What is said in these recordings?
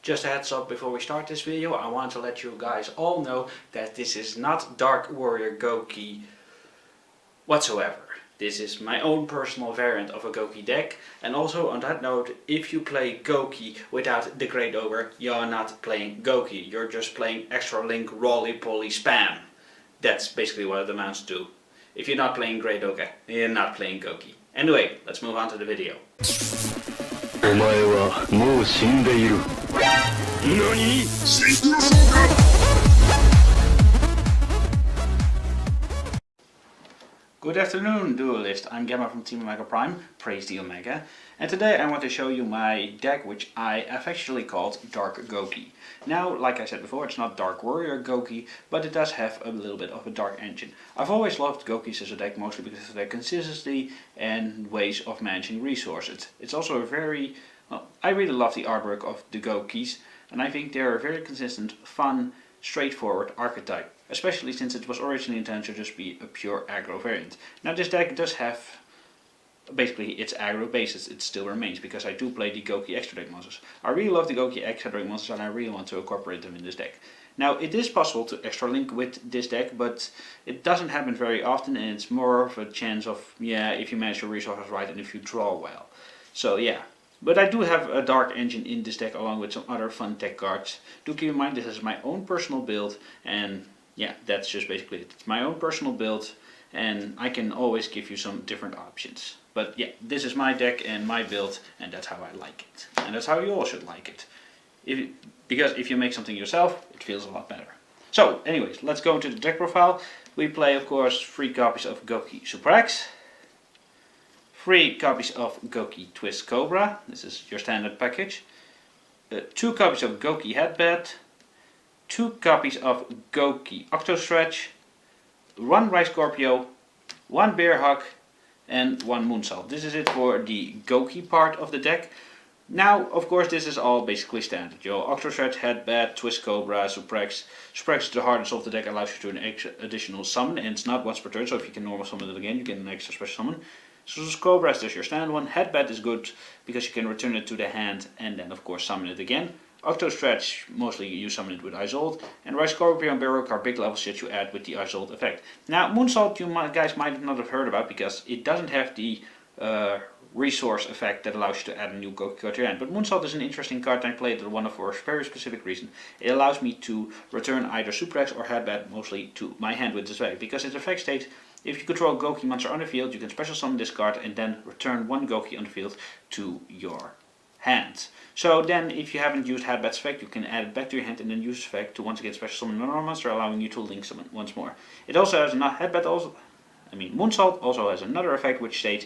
Just a heads up before we start this video, I want to let you guys all know that this is not Dark Warrior Gouki whatsoever. This is my own personal variant of a Gouki deck, and also on that note, if you play Gouki without the Great Ogre, you're not playing Gouki, you're just playing extra link roly-poly spam. That's basically what it amounts to. If you're not playing Great Ogre, you're not playing Gouki. Anyway, let's move on to the video. Good afternoon, Duelist. I'm Gamma from Team Omega Prime, praise the Omega, and today I want to show you my deck, which I affectionately called Dark Gouki. Now, like I said before, it's not Dark Warrior Gouki, but it does have a little bit of a dark engine. I've always loved Goukis as a deck, mostly because of their consistency and ways of managing resources. It's also a very, well, I really love the artwork of the Goukis, and I think they're a very consistent, fun, straightforward archetype. Especially since it was originally intended to just be a pure aggro variant. Now this deck does have basically its aggro basis, it still remains, because I do play the Gouki extra deck monsters. I really love the Gouki extra deck monsters and I really want to incorporate them in this deck. Now it is possible to extra link with this deck, but it doesn't happen very often, and it's more of a chance of, yeah, if you manage your resources right and if you draw well. So yeah. But I do have a dark engine in this deck along with some other fun tech cards. Do keep in mind this is my own personal build, and yeah, that's just basically it. It's my own personal build, and I can always give you some different options. But yeah, this is my deck and my build, and that's how I like it. And that's how you all should like it. Because if you make something yourself, it feels a lot better. So, anyways, let's go into the deck profile. We play, of course, 3 copies of Gouki Super X, 3 copies of Gouki Twist Cobra. This is your standard package. 2 copies of Gouki Headbed. 2 copies of Gouki Octostretch, 1 Rai Scorpio, 1 Bear Hug, and 1 Moonsault. This is it for the Gouki part of the deck. Now, of course, this is all basically standard. Your Octostretch, Headbed, Twist Cobra, Suprex. Suprex is the hardest of the deck, allows you to do an additional summon, and it's not once per turn, so if you can normal summon it again, you get an extra special summon. So Cobra is just your standard one. Headbed is good because you can return it to the hand and then, of course, summon it again. Octostretch, mostly you summon it with Isolt, and Rai Scorpio and Barrock are big level shit you add with the Isolt effect. Now, Moonsault you guys might not have heard about because it doesn't have the resource effect that allows you to add a new Gouki card to your hand. But Moonsault is an interesting card, and I played it one for a very specific reason. It allows me to return either Suprex or Headbed mostly to my hand with this effect, because its effect states, if you control a Gouki monster on the field, you can special summon this card and then return 1 Gouki on the field to your hand. So then, if you haven't used Headbed's effect, you can add it back to your hand and then use this effect to once again special summon another monster, allowing you to link summon once more. It also has Moonsault also has another effect which states,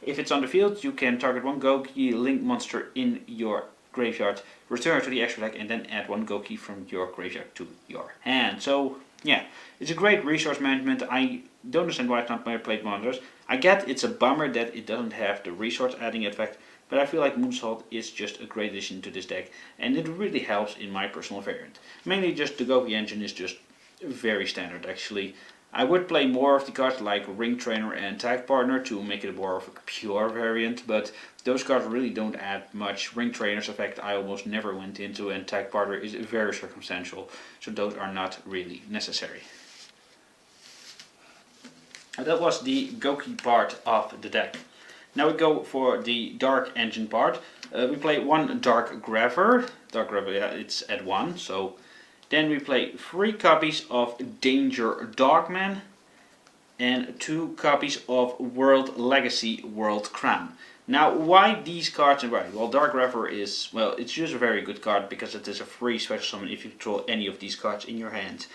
if it's on the field, you can target 1 Gouki link monster in your graveyard, return it to the extra deck, and then add 1 Gouki from your graveyard to your hand. So yeah, it's a great resource management. I don't understand why it's not played monsters. I get it's a bummer that it doesn't have the resource adding effect, but I feel like Moonsault is just a great addition to this deck, and it really helps in my personal variant. Mainly just the Gouki engine is just very standard actually. I would play more of the cards like Ring Trainer and Tag Partner to make it more of a pure variant, but those cards really don't add much. Ring Trainer's effect I almost never went into, and Tag Partner is very circumstantial, so those are not really necessary. And that was the Gouki part of the deck. Now we go for the Dark Engine part. We play 1 Dark Graver. Dark Graver, yeah, it's at 1. So then we play 3 copies of Danger Dogman and 2 copies of World Legacy World Crown. Now, why these cards and why? Well, Dark Graver is, well, it's just a very good card because it is a free special summon if you control any of these cards in your hand.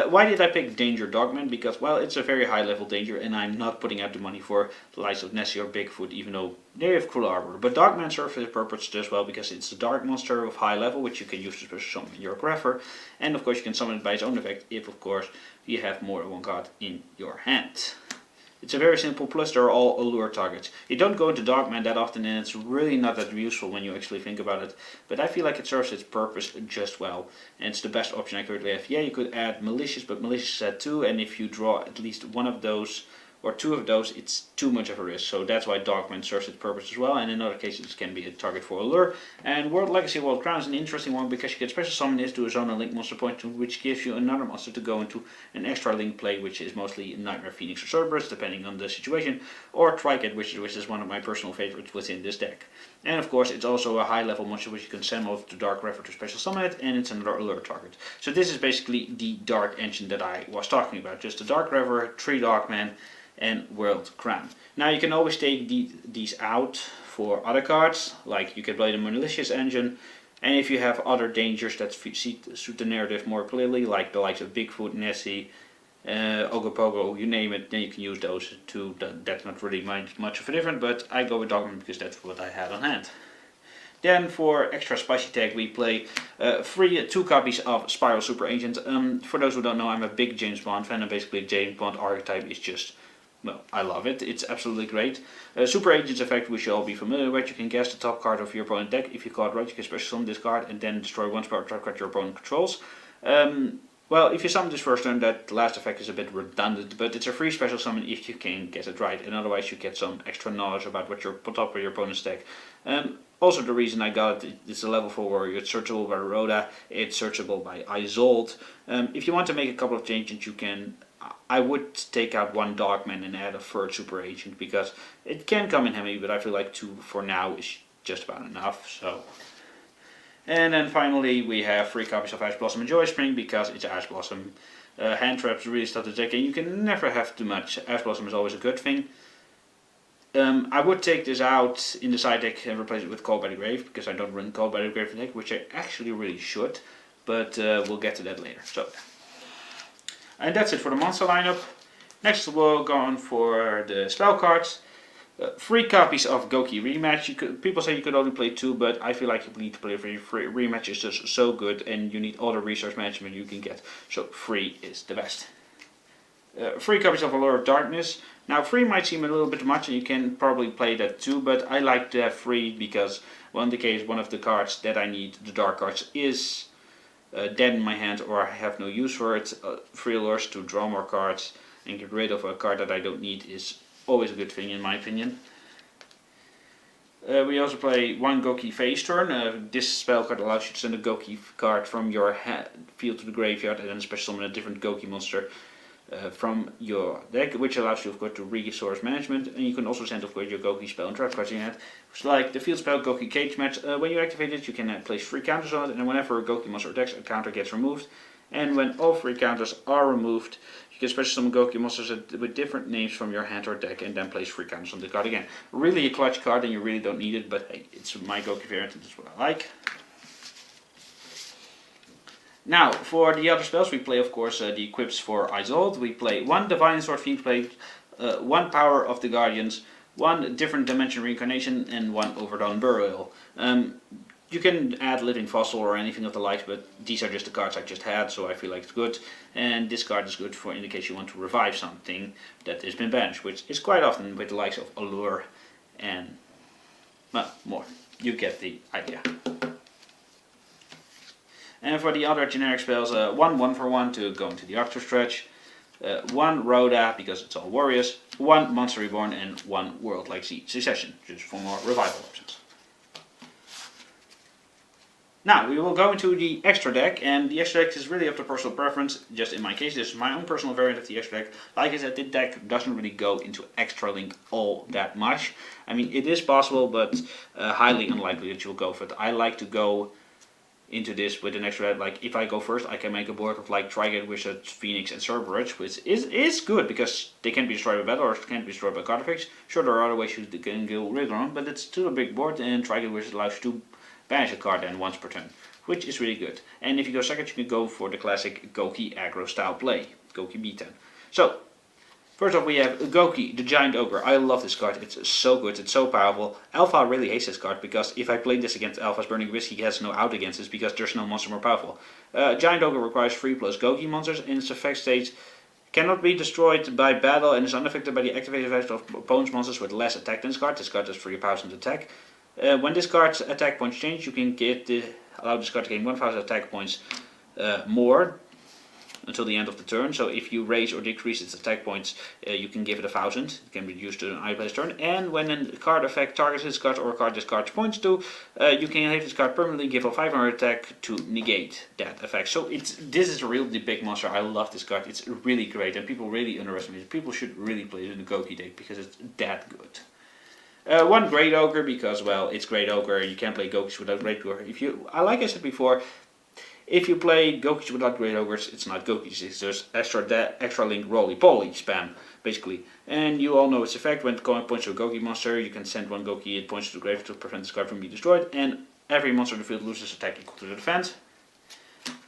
Why did I pick Danger Dogman? Because, well, it's a very high level danger, and I'm not putting out the money for the likes of Nessie or Bigfoot, even though they have cool armor. But Dogman serves a purpose just well because it's a dark monster of high level, which you can use to special summon your Grapher, and of course you can summon it by its own effect if, of course, you have more than 1 card in your hand. It's a very simple, plus they're all allure targets. You don't go into Dogman that often, and it's really not that useful when you actually think about it, but I feel like it serves its purpose just well, and it's the best option I currently have. Yeah, you could add Malicious, but Malicious is at 2, and if you draw at least one of those or 2 of those, it's too much of a risk. So that's why Dogman serves its purpose as well, and in other cases it can be a target for a lure. And World Legacy World Crown is an interesting one because you can special summon this to a zone and link monster point, which gives you another monster to go into an extra link play, which is mostly Nightmare Phoenix or Cerberus, depending on the situation, or Tricat, which is one of my personal favorites within this deck. And of course it's also a high level monster which you can send over to Dark River to special summon it, and it's another alert target. So this is basically the Dark engine that I was talking about, just a Dark River, 3 Dogman, and World Crown. Now you can always take these out for other cards, like you can play the Malicious engine, and if you have other dangers that suit the narrative more clearly, like the likes of Bigfoot, Nessie, Ogopogo, you name it, then you can use those too. That's not really much of a difference, but I go with Dogman because that's what I had on hand. Then for extra spicy tag we play 2 copies of Spiral Super Agent. For those who don't know, I'm a big James Bond fan, and basically James Bond archetype is just, well, I love it. It's absolutely great. Super Agent's effect we should all be familiar with. You can guess the top card of your opponent's deck. If you call it right, you can special summon this card and then destroy 1 spiral target card your opponent controls. Well, if you summon this first turn, that last effect is a bit redundant, but it's a free special summon if you can get it right, and otherwise you get some extra knowledge about what you're put up with your opponent's deck. Also, the reason I got it, it's a level 4 warrior, it's searchable by Rhoda, it's searchable by Isolde. If you want to make a couple of changes, you can. I would take out 1 Dogman and add a 3rd Super Agent, because it can come in handy, but I feel like 2 for now is just about enough. So. And then finally we have 3 copies of Ash Blossom and Joy Spring, because it's Ash Blossom. Hand traps really start the deck, and you can never have too much. Ash Blossom is always a good thing. I would take this out in the side deck and replace it with Call by the Grave, because I don't run Call by the Grave in the deck, which I actually really should, but we'll get to that later. So, and that's it for the monster lineup. Next we'll go on for the spell cards. 3 copies of Gouki Rematch. People say you could only play 2, but I feel like you need to play 3. Rematch is just so good, and you need all the resource management you can get. So 3 is the best. 3 copies of Allure of Darkness. Now 3 might seem a little bit much, and you can probably play that too, but I like to have 3 because, well, in the case one of the cards that I need, the dark cards, is dead in my hand or I have no use for it. 3 allures to draw more cards and get rid of a card that I don't need is always a good thing in my opinion. We also play 1 Gouki phase turn. This spell card allows you to send a Gouki card from your field to the graveyard and then special summon a different Gouki monster from your deck, which allows you of course to resource management, and you can also send of course your Gouki spell and trap cards in your hand. It's like the field spell Gouki Cage Match. When you activate it you can place 3 counters on it, and whenever a Gouki monster attacks, a counter gets removed, and when all 3 counters are removed you can special summon Gouki monsters with different names from your hand or deck and then place 3 counters on the card again. Really a clutch card and you really don't need it, but hey, it's my Gouki variant and that's what I like. Now, for the other spells we play of course the equips for Isolde. We play 1 Divine Sword Phoenix Blade, 1 Power of the Guardians, 1 Different Dimension Reincarnation, and 1 Overdone Burial. You can add Living Fossil or anything of the like, but these are just the cards I just had, so I feel like it's good. And this card is good for in the case you want to revive something that has been banished, which is quite often with the likes of Allure and, well, more. You get the idea. And for the other generic spells, 1 for 1 to go into the Octo Stretch, 1 Rhoda because it's all warriors, 1 Monster Reborn, and 1 World Legacy Secession, just for more revival options. Now we will go into the extra deck, and the extra deck is really up to personal preference. Just in my case, this is my own personal variant of the extra deck. Like I said, this deck doesn't really go into extra link all that much. I mean, it is possible, but highly unlikely that you'll go for it. I like to go into this with an extra, like if I go first I can make a board of like Trigat, Wizard, Phoenix and Cerberus, which is good because they can be destroyed by battle or can be destroyed by card effects. Sure, there are other ways you can go Rigon, but it's still a big board, and Trigat Wizard allows you to banish a card then once per turn, which is really good. And if you go second you can go for the classic Gouki aggro style play, Gouki B10. So first off we have Gouki, the Giant Ogre. I love this card, it's so good, it's so powerful. Alpha really hates this card because if I play this against Alpha's Burning Wish he has no out against this because there's no monster more powerful. Giant Ogre requires 3+ Gouki monsters, and its effect states cannot be destroyed by battle and is unaffected by the activated effect of opponent's monsters with less attack than this card. This card has 3,000 attack. When this card's attack points change you can allow this card to gain 1,000 attack points more. until the end of the turn. So if you raise or decrease its attack points, you can give it 1000. It can be used to an eye player's turn. And when a card effect targets this card or a card this card points to, you can have this card permanently give a 500 attack to negate that effect. So this is a really big monster. I love this card. It's really great, and people really underestimate it. People should really play it in the Gouki deck because it's that good. One Great Ogre because, well, it's Great Ogre. You can't play Gokis without Great Ogre. Like I said before, if you play Gokis without Great Ogres, it's not Gokis. It's just extra link roly-poly spam, basically. And you all know its effect. When it points to a Gouki monster, you can send one Gouki, it points to the grave to prevent this card from being destroyed. And every monster in the field loses attack equal to the defense.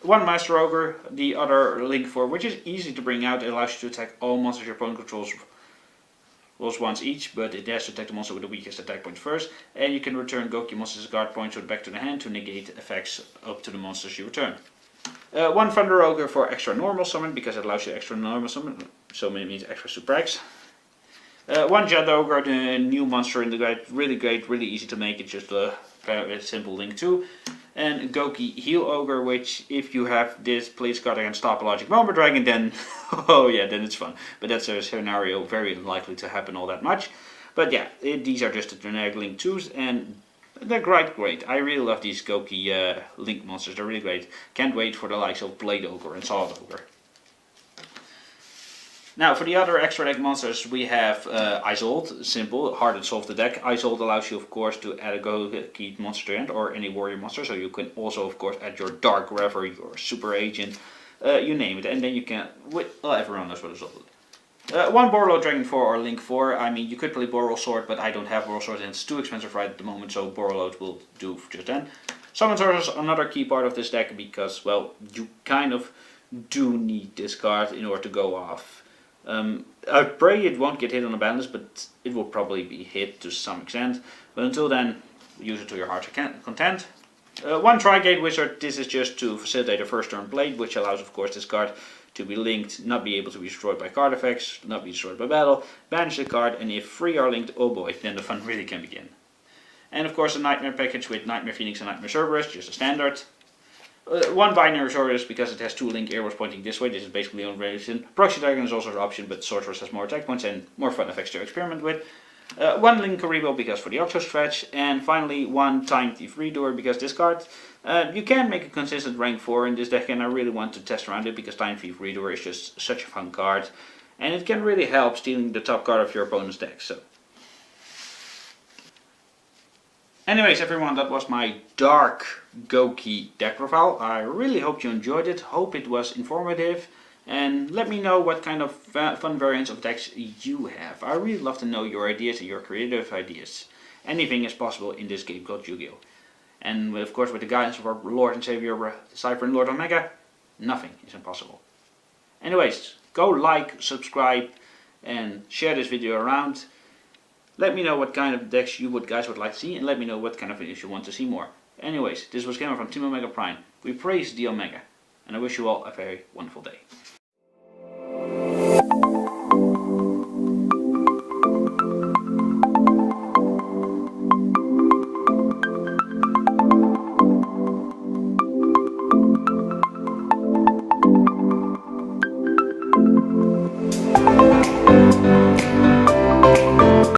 One Master Ogre, the other link for, which is easy to bring out. It allows you to attack all monsters your opponent controls once each, but it has to attack the monster with the weakest attack points first, and you can return Gouki monsters' guard points back to the hand to negate effects up to the monsters you return. One Thunder Ogre for extra normal summon, because it allows you extra normal summon, so it means extra super X. One Jet Ogre, the new monster in the guide, really great, really easy to make, it's just a very simple link too. And Gouki Heal Ogre, which if you have this place card against Topologic Bomber Dragon, then oh yeah, then it's fun. But that's a scenario very unlikely to happen all that much. But yeah, these are just the generic link 2s, and they're great. I really love these Gouki link monsters, they're really great. Can't wait for the likes of Blade Ogre and Solid Ogre. Now for the other extra deck monsters we have Isolt, simple, hard to solve the deck. Isolt allows you of course to add a Gouki monster to your hand or any warrior monster, so you can also of course add your Dark Reverie, your Super Agent, you name it, and then you can, well everyone knows what Isolt is. One Borlow Dragon 4 or Link 4, I mean you could play Boral Sword, but I don't have Boral Sword and it's too expensive right at the moment, so Borlow will do just then. Summon Sword is another key part of this deck because, well, you kind of do need this card in order to go off. I pray it won't get hit on a balance, but it will probably be hit to some extent. But until then, use it to your heart's content. One Tri-Gate Wizard, this is just to facilitate a first turn play, which allows of course this card to be linked, not be able to be destroyed by card effects, not be destroyed by battle, banish the card, and if 3 are linked, oh boy, then the fun really can begin. And of course a Nightmare package with Nightmare Phoenix and Nightmare Cerberus, just a standard. One Binary Sorceress because it has 2 link arrows pointing this way, this is basically the only variation. Proxy Dragon is also an option, but Sorceress has more attack points and more fun effects to experiment with. One Link Karibo because for the Octo stretch, and finally one Time Thief Redoer because this card, you can make a consistent rank 4 in this deck, and I really want to test around it because Time Thief Redoer is just such a fun card, and it can really help stealing the top card of your opponent's deck. So. Anyways everyone, that was my Dark Gouki deck profile. I really hope you enjoyed it, hope it was informative, and let me know what kind of fun variants of decks you have. I really love to know your ideas and your creative ideas. Anything is possible in this game called Yu-Gi-Oh! And of course with the guidance of our Lord and Savior Cypher and Lord Omega, nothing is impossible. Anyways, go like, subscribe, and share this video around. Let me know what kind of decks you guys would like to see, and let me know what kind of videos you want to see more. Anyways, this was Gamer from Team Omega Prime. We praise the Omega, and I wish you all a very wonderful day.